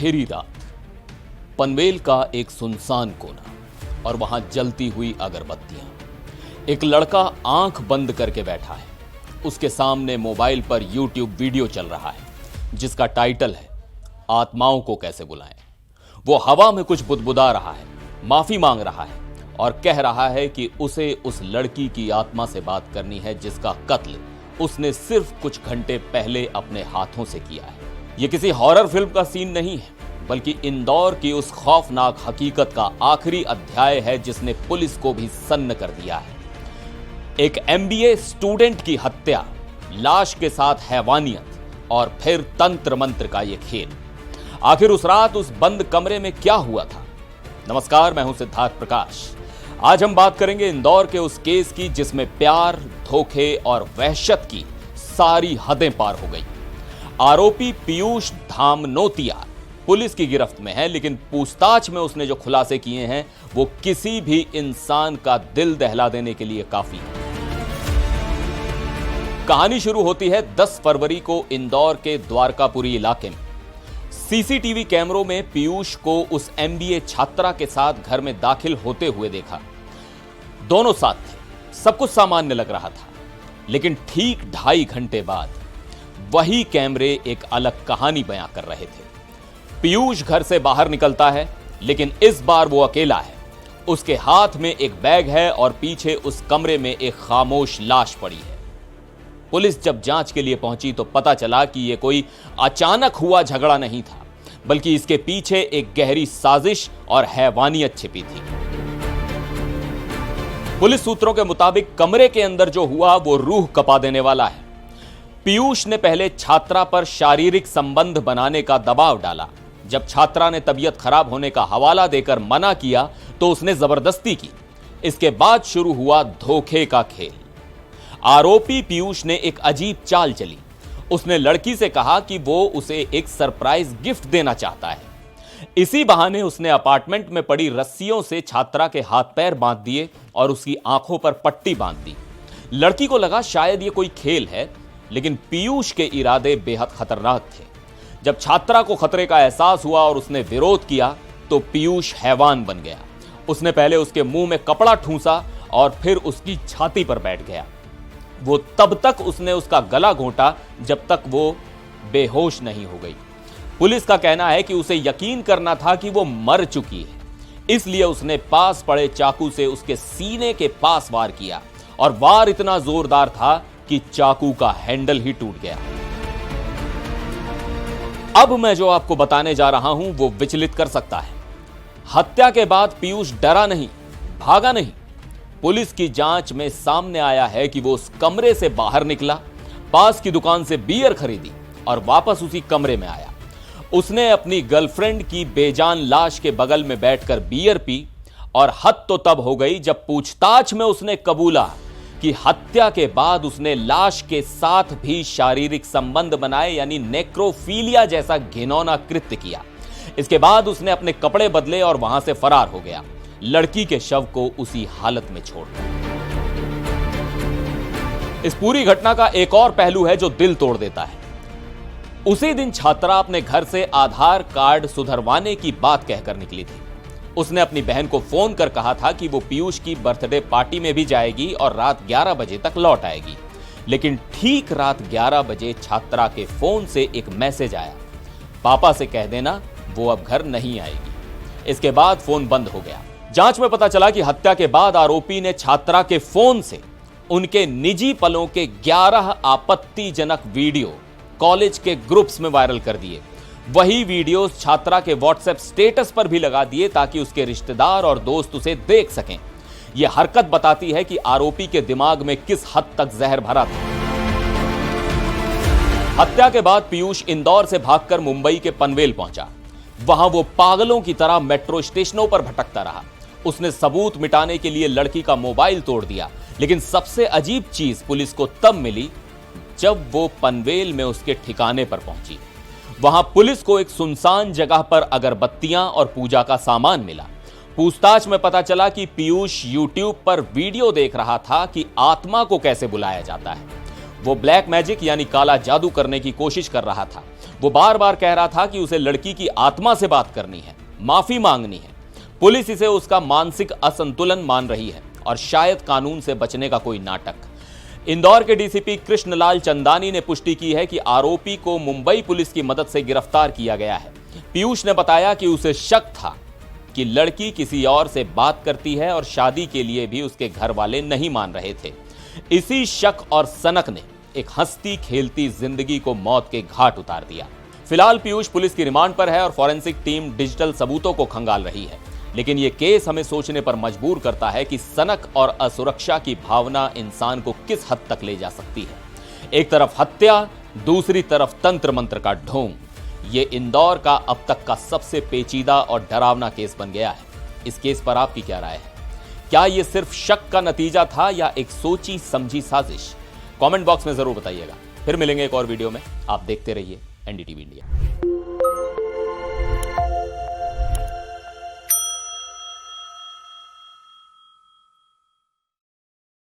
अंधेरी रात, पनवेल का एक सुनसान कोना और वहां जलती हुई अगरबत्तियां। एक लड़का आंख बंद करके बैठा है। उसके सामने मोबाइल पर YouTube वीडियो चल रहा है जिसका टाइटल है आत्माओं को कैसे बुलाएं। वो हवा में कुछ बुदबुदा रहा है, माफी मांग रहा है और कह रहा है कि उसे उस लड़की की आत्मा से बात करनी है जिसका कत्ल उसने सिर्फ कुछ घंटे पहले अपने हाथों से किया है। यह किसी हॉरर फिल्म का सीन नहीं है, बल्कि इंदौर की उस खौफनाक हकीकत का आखिरी अध्याय है जिसने पुलिस को भी सन्न कर दिया है। एक MBA स्टूडेंट की हत्या, लाश के साथ हैवानियत और फिर तंत्र मंत्र का यह खेल। आखिर उस रात उस बंद कमरे में क्या हुआ था? नमस्कार, मैं हूं सिद्धार्थ प्रकाश। आज हम बात करेंगे इंदौर के उस केस की जिसमें प्यार, धोखे और वहशत की सारी हदें पार हो गई। आरोपी पीयूष धामनोतिया पुलिस की गिरफ्त में है, लेकिन पूछताछ में उसने जो खुलासे किए हैं वो किसी भी इंसान का दिल दहला देने के लिए काफी है। कहानी शुरू होती है 10 फरवरी को इंदौर के द्वारकापुरी इलाके में। CCTV कैमरों में पीयूष को उस MBA छात्रा के साथ घर में दाखिल होते हुए देखा। दोनों साथ थे, सब कुछ सामान्य लग रहा था, लेकिन ठीक 2.5 घंटे बाद वही कैमरे एक अलग कहानी बयां कर रहे थे। पीयूष घर से बाहर निकलता है, लेकिन इस बार वो अकेला है। उसके हाथ में एक बैग है और पीछे उस कमरे में एक खामोश लाश पड़ी है। पुलिस जब जांच के लिए पहुंची तो पता चला कि यह कोई अचानक हुआ झगड़ा नहीं था, बल्कि इसके पीछे एक गहरी साजिश और हैवानियत छिपी थी। पुलिस सूत्रों के मुताबिक कमरे के अंदर जो हुआ वो रूह कपा देने वाला है। पीयूष ने पहले छात्रा पर शारीरिक संबंध बनाने का दबाव डाला। जब छात्रा ने तबीयत खराब होने का हवाला देकर मना किया तो उसने जबरदस्ती की। इसके बाद शुरू हुआ धोखे का खेल। आरोपी पीयूष ने एक अजीब चाल चली। उसने लड़की से कहा कि वो उसे एक सरप्राइज गिफ्ट देना चाहता है। इसी बहाने उसने अपार्टमेंट में पड़ी रस्सियों से छात्रा के हाथ पैर बांध दिए और उसकी आंखों पर पट्टी बांध दी। लड़की को लगा शायद ये कोई खेल है, लेकिन पीयूष के इरादे बेहद खतरनाक थे। जब छात्रा को खतरे का एहसास हुआ और उसने विरोध किया तो पीयूष हैवान बन गया। उसने पहले उसके मुंह में कपड़ा ठूंसा और फिर उसकी छाती पर बैठ गया। वो तब तक उसने उसका गला घोंटा जब तक वो बेहोश नहीं हो गई। पुलिस का कहना है कि उसे यकीन करना था कि वो मर चुकी है, इसलिए उसने पास पड़े चाकू से उसके सीने के पास वार किया और वार इतना जोरदार था कि चाकू का हैंडल ही टूट गया। अब मैं जो आपको बताने जा रहा हूं वो विचलित कर सकता है। हत्या के बाद पीयूष डरा नहीं, भागा नहीं। पुलिस की जांच में सामने आया है कि वो उस कमरे से बाहर निकला, पास की दुकान से बियर खरीदी और वापस उसी कमरे में आया। उसने अपनी गर्लफ्रेंड की बेजान लाश के बगल में बैठकर बियर पी और हद तो तब हो गई जब पूछताछ में उसने कबूला कि हत्या के बाद उसने लाश के साथ भी शारीरिक संबंध बनाए, यानी नेक्रोफीलिया जैसा घिनौना कृत्य किया। इसके बाद उसने अपने कपड़े बदले और वहां से फरार हो गया, लड़की के शव को उसी हालत में छोड़कर। इस पूरी घटना का एक और पहलू है जो दिल तोड़ देता है। उसी दिन छात्रा अपने घर से आधार कार्ड सुधरवाने की बात कहकर निकली थी। उसने अपनी बहन को फोन कर कहा था कि वो पीयूष की बर्थडे पार्टी में भी जाएगी और रात 11 बजे तक लौट आएगी। लेकिन ठीक रात 11 बजे छात्रा के फोन से एक मैसेज आया, पापा से कह देना वो अब घर नहीं आएगी। इसके बाद फोन बंद हो गया। जांच में पता चला कि हत्या के बाद आरोपी ने छात्रा के फोन से उनके निजी पलों के 11 आपत्तिजनक वीडियो कॉलेज के ग्रुप्स में वायरल कर दिए। वही वीडियोस छात्रा के व्हाट्सएप स्टेटस पर भी लगा दिए ताकि उसके रिश्तेदार और दोस्त उसे देख सकें। यह हरकत बताती है कि आरोपी के दिमाग में किस हद तक जहर भरा था। हत्या के बाद पीयूष इंदौर से भागकर मुंबई के पनवेल पहुंचा। वहां वो पागलों की तरह मेट्रो स्टेशनों पर भटकता रहा। उसने सबूत मिटाने के लिए लड़की का मोबाइल तोड़ दिया, लेकिन सबसे अजीब चीज पुलिस को तब मिली जब वो पनवेल में उसके ठिकाने पर पहुंची। वहां पुलिस को एक सुनसान जगह पर अगरबत्तियां और पूजा का सामान मिला। पूछताछ में पता चला कि पीयूष YouTube पर वीडियो देख रहा था कि आत्मा को कैसे बुलाया जाता है। वो ब्लैक मैजिक यानी काला जादू करने की कोशिश कर रहा था। वो बार बार कह रहा था कि उसे लड़की की आत्मा से बात करनी है, माफी मांगनी है। पुलिस इसे उसका मानसिक असंतुलन मान रही है और शायद कानून से बचने का कोई नाटक। इंदौर के डीसीपी कृष्णलाल चंदानी ने पुष्टि की है कि आरोपी को मुंबई पुलिस की मदद से गिरफ्तार किया गया है। पीयूष ने बताया कि उसे शक था कि लड़की किसी और से बात करती है और शादी के लिए भी उसके घर वाले नहीं मान रहे थे। इसी शक और सनक ने एक हंसती खेलती जिंदगी को मौत के घाट उतार दिया। फिलहाल पीयूष पुलिस की रिमांड पर है और फॉरेंसिक टीम डिजिटल सबूतों को खंगाल रही है। लेकिन यह केस हमें सोचने पर मजबूर करता है कि सनक और असुरक्षा की भावना इंसान को किस हद तक ले जा सकती है। एक तरफ हत्या, दूसरी तरफ तंत्र मंत्र का ढोंग। ये इंदौर का अब तक का सबसे पेचीदा और डरावना केस बन गया है। इस केस पर आपकी क्या राय है? क्या यह सिर्फ शक का नतीजा था या एक सोची समझी साजिश? कमेंट बॉक्स में जरूर बताइएगा। फिर मिलेंगे एक और वीडियो में। आप देखते रहिए एनडीटीवी इंडिया।